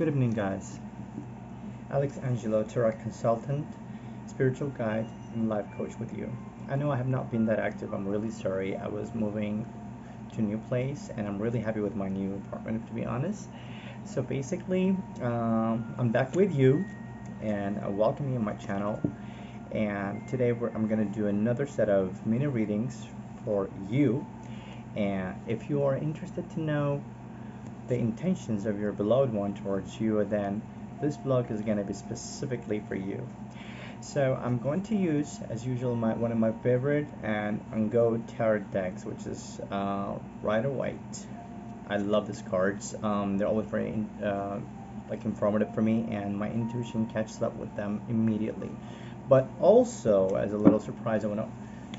Good evening, guys. 𝐴𝑁𝐺𝐸𝐿𝑂'𝑆 Tarot consultant, spiritual guide, and life coach with you. I know I have not been that active. I'm really sorry. I was moving to a new place, and I'm really happy with my new apartment, to be honest. So basically, I'm back with you, and I welcome you on my channel. And today I'm gonna do another set of mini readings for you. And if you are interested to know the intentions of your beloved one towards you, then this blog is going to be specifically for you. So I'm going to use, as usual, one of my favorite and go tarot decks, which is Rider White. I love these cards. They're always very informative for me, and my intuition catches up with them immediately. But also, as a little surprise, I want to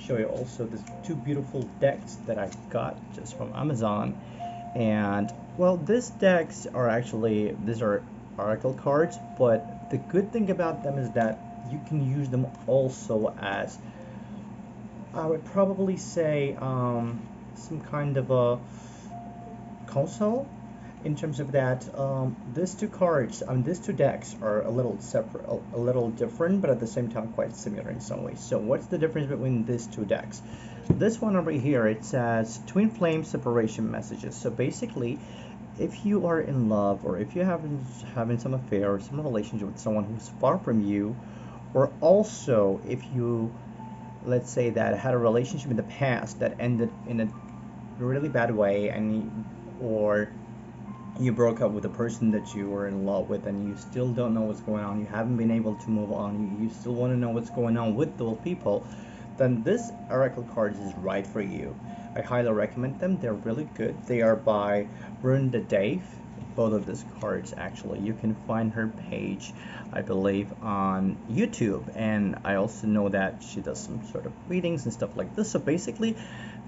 show you also these two beautiful decks that I got just from Amazon. And well, these decks are these are oracle cards, but the good thing about them is that you can use them also as, I would probably say, some kind of a console, in terms of that these two cards, these two decks are a little separate, a little different, but at the same time quite similar in some ways. So what's the difference between these two decks? This one over here, it says twin flame separation messages. So basically, if you are in love, or if you're having some affair or some relationship with someone who's far from you, or also if you, let's say, that had a relationship in the past that ended in a really bad way, or you broke up with a person that you were in love with, and you still don't know what's going on, you haven't been able to move on, you still want to know what's going on with those people, then this oracle cards is right for you. I highly recommend them. They're really good. They are by Brenda Dave. Both of these cards, actually, you can find her page, I believe, on YouTube, and I also know that she does some sort of readings and stuff like this. So basically,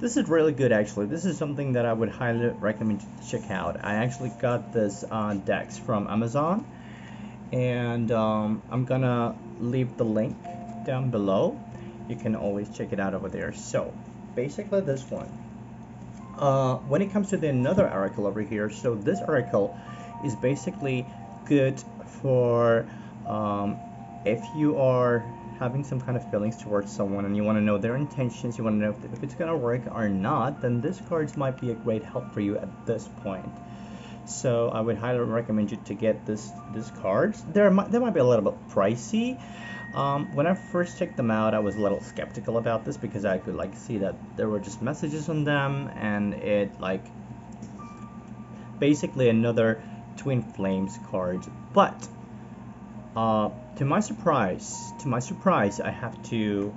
this is really good. Actually, this is something that I would highly recommend you to check out. I actually got this decks from Amazon, and I'm gonna leave the link down below. You can always check it out over there. So basically, this one, when it comes to another oracle over here, so this oracle is basically good for if you are having some kind of feelings towards someone and you want to know their intentions, you want to know if it's going to work or not, then this cards might be a great help for you at this point. So I would highly recommend you to get these cards. They might be a little bit pricey. When I first checked them out, I was a little skeptical about this, because I could see that there were just messages on them, and it basically another twin flames card. But to my surprise, I have to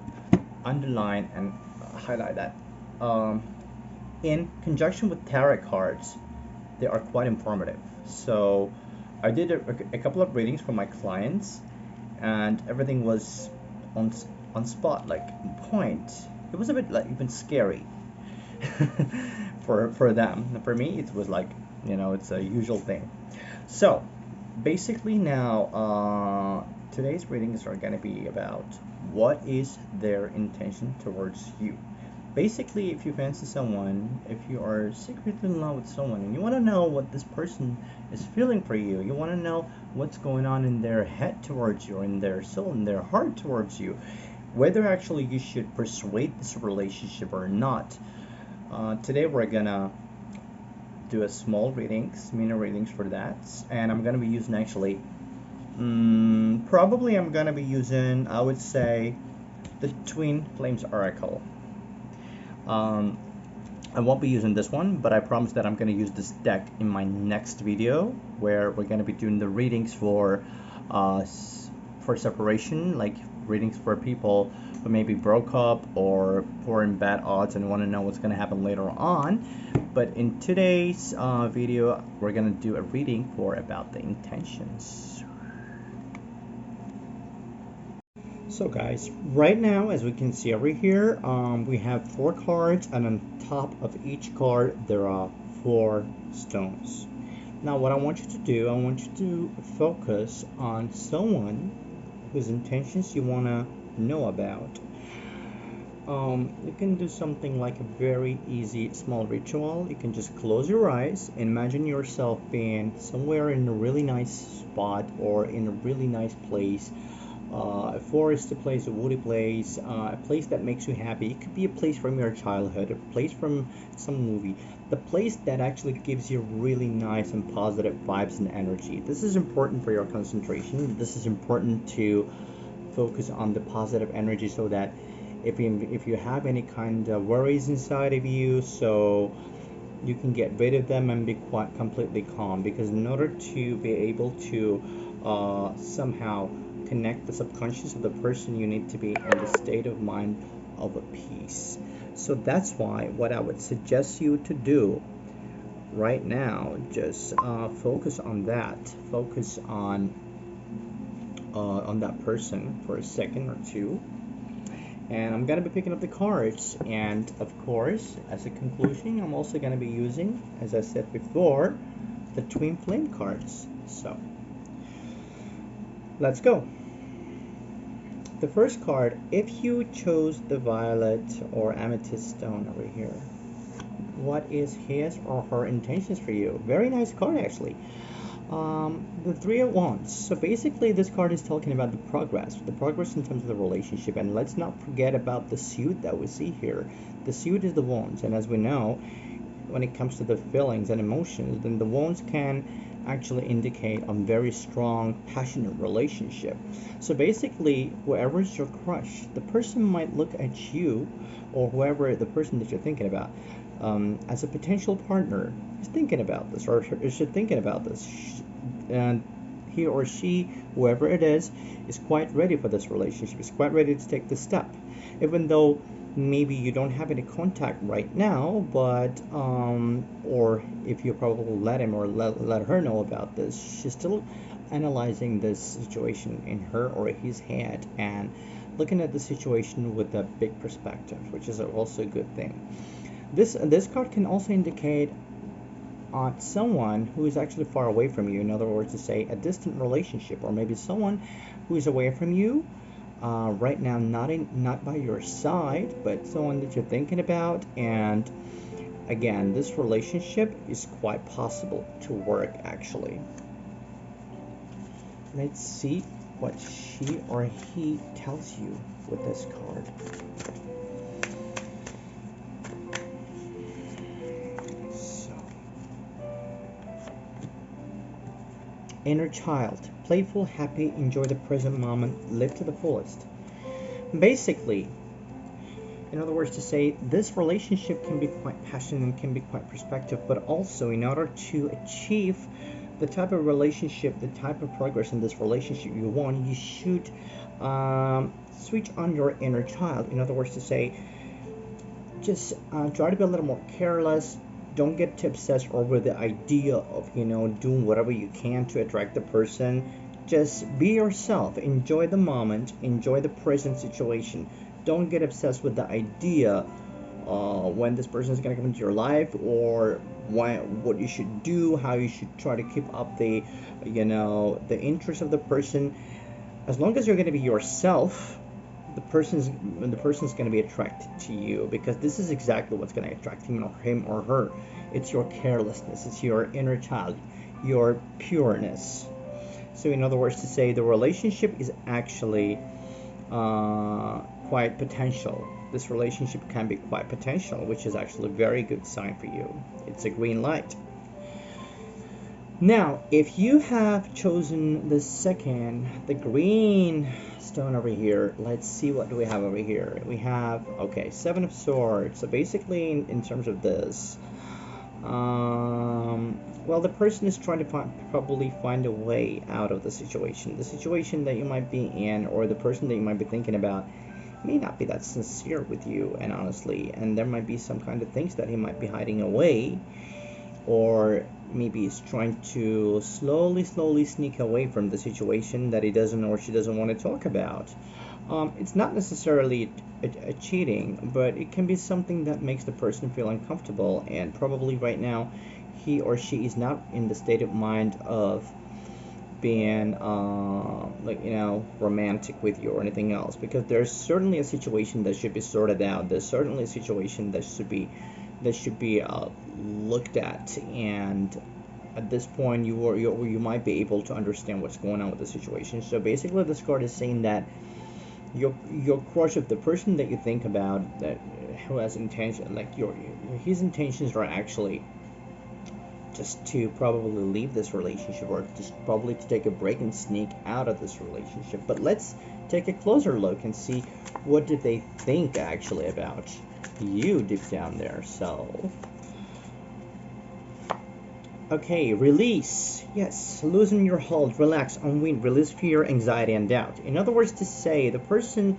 underline and highlight that in conjunction with tarot cards, they are quite informative. So I did a couple of readings for my clients, and everything was on spot, point. It was a bit even scary for them. For me, it was it's a usual thing. So basically now, today's readings are going to be about what is their intention towards you. Basically, if you fancy someone, if you are secretly in love with someone, and you want to know what this person is feeling for you, you want to know what's going on in their head towards you, or in their soul, in their heart towards you, whether actually you should persuade this relationship or not. Today we're gonna do a small mini readings for that, and I'm gonna be using probably I'm gonna be using, I would say, the Twin Flames Oracle. I won't be using this one, but I promise that I'm going to use this deck in my next video, where we're going to be doing the readings for separation, readings for people who maybe broke up or who are in bad odds and want to know what's going to happen later on. But in today's video, we're going to do a reading for about the intentions. So guys, right now, as we can see over here, we have 4 cards, and on top of each card there are 4 stones. Now what I want you to do, I want you to focus on someone whose intentions you want to know about. You can do something like a very easy small ritual. You can just close your eyes, imagine yourself being somewhere in a really nice spot or in a really nice place, a foresty place, a woody place, a place that makes you happy. It could be a place from your childhood, a place from some movie, the place that actually gives you really nice and positive vibes and energy. This is important for your concentration. This is important to focus on the positive energy so that if you have any kind of worries inside of you, so you can get rid of them and be quite completely calm, because in order to be able to somehow connect the subconscious of the person, you need to be in the state of mind of a peace. So that's why what I would suggest you to do right now, just focus on that, focus on that person for a second or two, and I'm gonna be picking up the cards. And of course, as a conclusion, I'm also gonna be using, as I said before, the twin flame cards. So let's go. The first card, if you chose the violet or amethyst stone over here, what is his or her intentions for you? Very nice card, actually. The Three of Wands. So basically, this card is talking about the progress in terms of the relationship. And let's not forget about the suit that we see here. The suit is the Wands, and as we know, when it comes to the feelings and emotions, then the Wands can actually indicate a very strong, passionate relationship. So basically, whoever is your crush, the person might look at you, or whoever the person that you're thinking about, as a potential partner, is thinking about this, or is thinking about this, and he or she, whoever it is quite ready for this relationship, is quite ready to take the step, even though maybe you don't have any contact right now, but or if you probably let him or let her know about this, she's still analyzing this situation in her or his head and looking at the situation with a big perspective, which is also a good thing. This card can also indicate someone who is actually far away from you. In other words, to say a distant relationship, or maybe someone who is away from you right now, not by your side, but someone that you're thinking about. And again, this relationship is quite possible to work, actually. Let's see what she or he tells you with this card. Inner child, playful, happy, enjoy the present moment, live to the fullest. Basically, in other words, to say this relationship can be quite passionate and can be quite perspective, but also in order to achieve the type of relationship, the type of progress in this relationship you want, you should switch on your inner child. In other words, to say, just try to be a little more careless. Don't get too obsessed over the idea of, doing whatever you can to attract the person. Just be yourself. Enjoy the moment. Enjoy the present situation. Don't get obsessed with the idea when this person is going to come into your life, or what you should do, how you should try to keep up the interest of the person. As long as you're going to be yourself, the person's going to be attracted to you, because this is exactly what's going to attract him or her. It's your carelessness, it's your inner child, your pureness. So in other words, to say, the relationship is actually quite potential. This relationship can be quite potential, which is actually a very good sign for you. It's a green light. Now, if you have chosen the green stone over here, let's see, what do we have over here? We have, okay, Seven of Swords. So basically, in terms of this, well, the person is trying to probably find a way out of the situation that you might be in, or the person that you might be thinking about may not be that sincere with you, and honestly, and there might be some kind of things that he might be hiding away, or maybe he's trying to slowly sneak away from the situation that he doesn't or she doesn't want to talk about. It's not necessarily a cheating, but it can be something that makes the person feel uncomfortable, and probably right now he or she is not in the state of mind of being like, you know, romantic with you or anything else, because there's certainly a situation that should be sorted out. There's certainly a situation that should be looked at, and at this point you might be able to understand what's going on with the situation. So basically this card is saying that your crush of the person that you think about, that who has intention, like his intentions are actually just to probably leave this relationship, or just probably to take a break and sneak out of this relationship. But let's take a closer look and see what did they think actually about you deep down there. So okay, release. Yes, loosen your hold, relax, unwind, release fear, anxiety, and doubt. In other words, to say the person,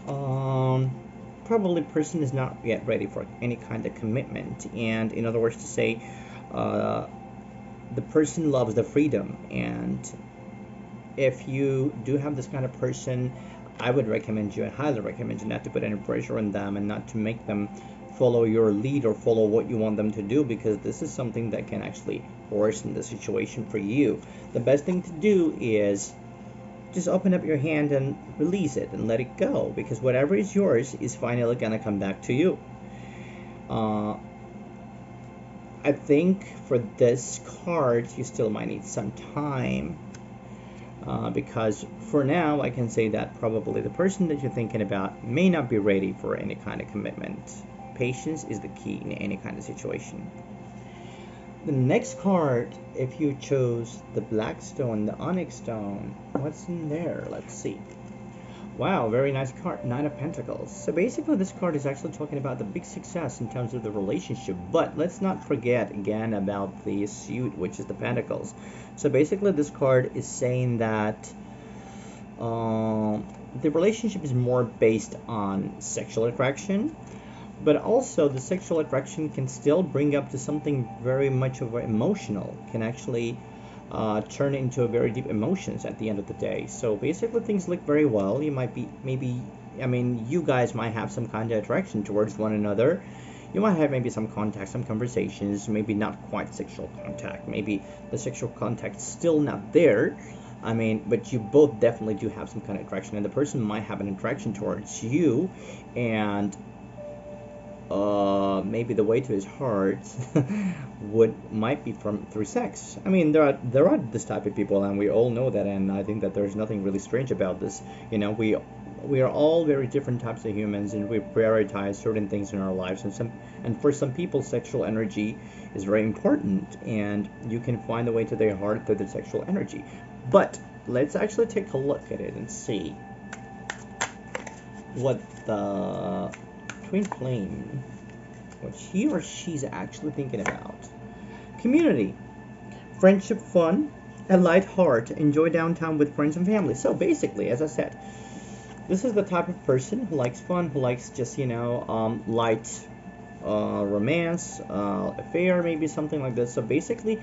probably person is not yet ready for any kind of commitment. And in other words, to say, the person loves the freedom. And if you do have this kind of person, I would recommend you, I highly recommend you, not to put any pressure on them and not to make them follow your lead or follow what you want them to do, because this is something that can actually worsen the situation for you. The best thing to do is just open up your hand and release it and let it go, because whatever is yours is finally gonna come back to you. I think for this card you still might need some time, because for now I can say that probably the person that you're thinking about may not be ready for any kind of commitment. Patience is the key in any kind of situation. The next card, if you chose the black stone, the onyx stone, what's in there? Let's see. Wow, very nice card, Nine of Pentacles. So basically this card is actually talking about the big success in terms of the relationship, but let's not forget again about the suit, which is the Pentacles. So basically this card is saying that the relationship is more based on sexual attraction, but also the sexual attraction can still bring up to something very much of emotional, can actually turn into a very deep emotions at the end of the day. So basically things look very well. You might be, maybe, I mean, you guys might have some kind of attraction towards one another. You might have maybe some contact, some conversations, maybe not quite sexual contact. Maybe the sexual contact's still not there. I mean, but you both definitely do have some kind of attraction, and the person might have an attraction towards you, and maybe the way to his heart might be through sex. I mean, there are this type of people, and we all know that, and I think that there's nothing really strange about this. You know, we are all very different types of humans, and we prioritize certain things in our lives, and for some people sexual energy is very important, and you can find the way to their heart through the sexual energy. But let's actually take a look at it and see what the twin flame, what he or she's actually thinking about. Community, friendship, fun, a light heart, enjoy downtown with friends and family. So basically, as I said, this is the type of person who likes fun, who likes just, you know, light romance, affair, maybe something like this. So basically,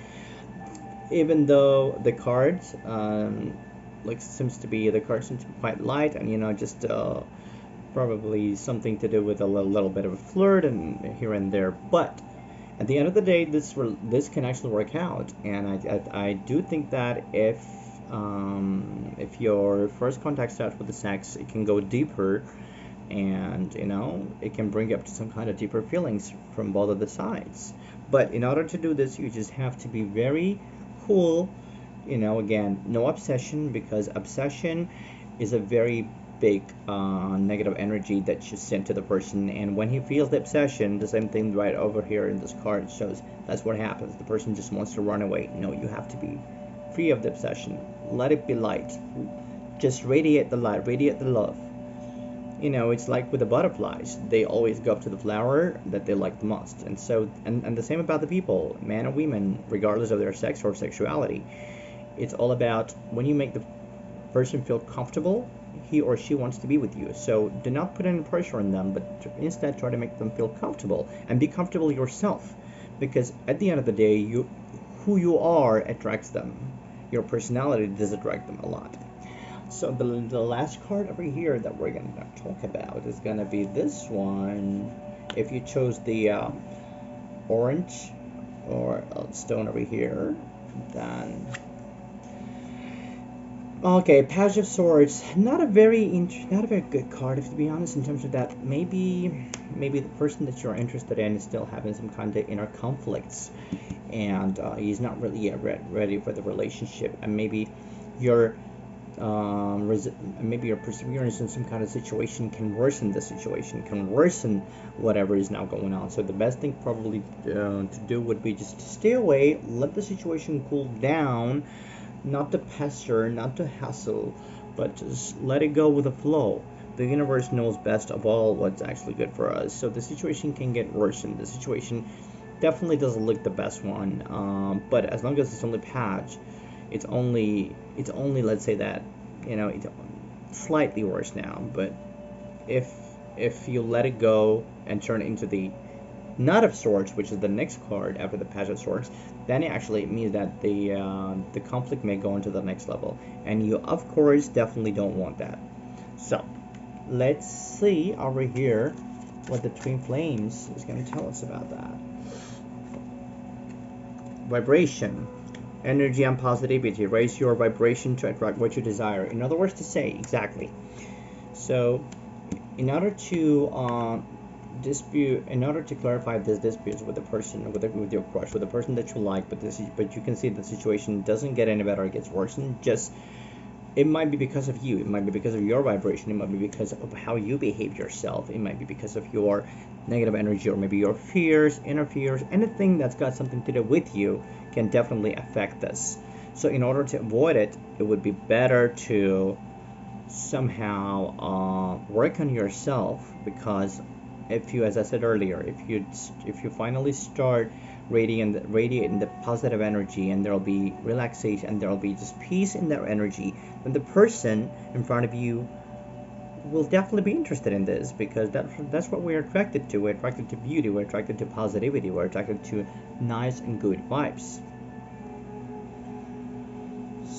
even though the cards seems to be quite light, and you know, just probably something to do with a little bit of a flirt and here and there, but at the end of the day, this can actually work out. And I do think that if your first contact starts with the sex, it can go deeper, and you know, it can bring up to some kind of deeper feelings from both of the sides. But in order to do this, you just have to be very cool. You know, again, no obsession, because obsession is a very big negative energy that you send to the person, and when he feels the obsession, the same thing right over here in this card shows, that's what happens. The person just wants to run away. No, you have to be free of the obsession. Let it be light. Just radiate the light, radiate the love. You know, it's like with the butterflies, they always go up to the flower that they like the most. And so, and the same about the people, men or women, regardless of their sex or sexuality. It's all about when you make the person feel comfortable, he or she wants to be with you. So do not put any pressure on them, but instead try to make them feel comfortable, and be comfortable yourself, because at the end of the day, who you are attracts them. Your personality does attract them a lot. So the last card over here that we're going to talk about is going to be this one. If you chose the orange or stone over here, then Okay, Page of Swords. Not a not a very good card, if to be honest, in terms of that. Maybe the person that you're interested in is still having some kind of inner conflicts, and he's not really yet ready for the relationship, and your maybe your perseverance in some kind of situation can worsen the situation, can worsen whatever is now going on. So the best thing probably to do would be just to stay away, let the situation cool down, not to pester, not to hassle, but just let it go with the flow. The universe knows best of all what's actually good for us. So the situation can get worsened. The situation definitely doesn't look the best one. But as long as it's only patch, it's only let's say that it's slightly worse now. But if if you let it go and turn it into the Knight of Swords, which is the next card after the Page of Swords, then it actually means that the conflict may go into the next level, and you of course definitely don't want that. So let's see over here what the Twin Flames is going to tell us about that. Vibration, energy, and positivity. Raise your vibration to attract what you desire. In other words, to say exactly. So in order to in order to clarify this dispute with the person, with your crush, with the person that you like, but you can see the situation doesn't get any better, it gets worse, and just it might be because of you, it might be because of your vibration, it might be because of how you behave yourself, it might be because of your negative energy, or maybe your fears, inner fears, anything that's got something to do with you can definitely affect this. So in order to avoid it, it would be better to somehow work on yourself, because if you, as I said earlier, if you finally start radiating the positive energy, and there'll be relaxation, and there'll be just peace in that energy, then the person in front of you will definitely be interested in this, because that's what we're attracted to. We're attracted to beauty, we're attracted to positivity, we're attracted to nice and good vibes.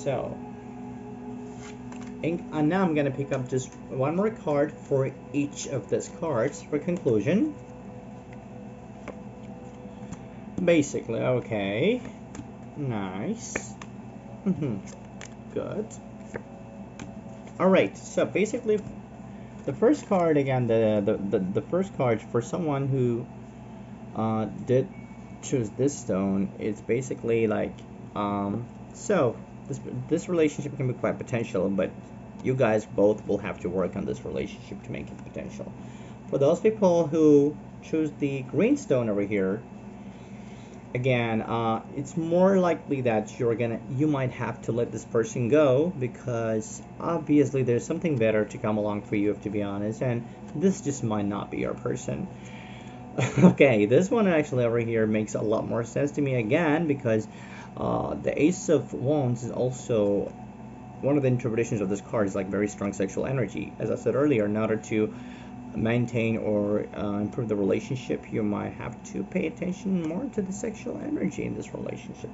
So and now I'm gonna pick up just one more card for each of these cards for conclusion. Basically, okay, nice, good. All right, so basically, the first card again, the first card for someone who did choose this stone, it's basically like so this relationship can be quite potential, but you guys both will have to work on this relationship to make it potential. For those people who choose the green stone over here, again, it's more likely that you might have to let this person go, because obviously there's something better to come along for you, to be honest, and this just might not be your person. Okay, this one actually over here makes a lot more sense to me again, because the Ace of Wands is also one of the interpretations of this card is like very strong sexual energy. As I said earlier, in order to maintain or improve the relationship, you might have to pay attention more to the sexual energy in this relationship.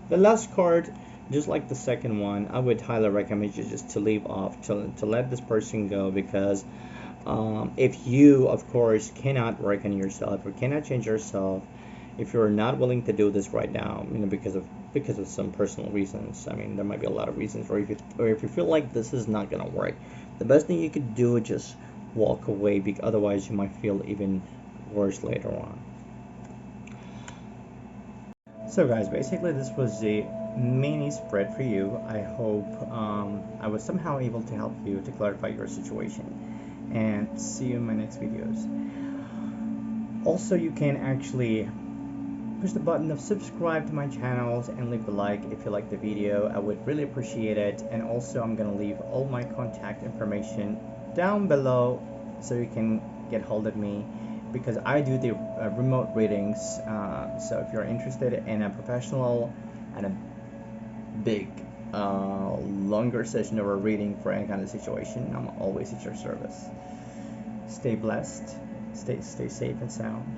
The last card, just like the second one, I would highly recommend you just to leave off, to let this person go, because if you, of course, cannot work on yourself or cannot change yourself, if you're not willing to do this right now, because of some personal reasons, there might be a lot of reasons, or if you feel like this is not gonna work, the best thing you could do is just walk away, because otherwise you might feel even worse later on. So guys, basically this was the mini spread for you. I hope I was somehow able to help you to clarify your situation, and see you in my next videos. Also, you can actually push the button of subscribe to my channels and leave a like if you like the video. I would really appreciate it. And also, I'm gonna leave all my contact information down below so you can get hold of me, because I do the remote readings. So if you're interested in a professional and a big longer session of a reading for any kind of situation, I'm always at your service. Stay blessed, stay safe and sound.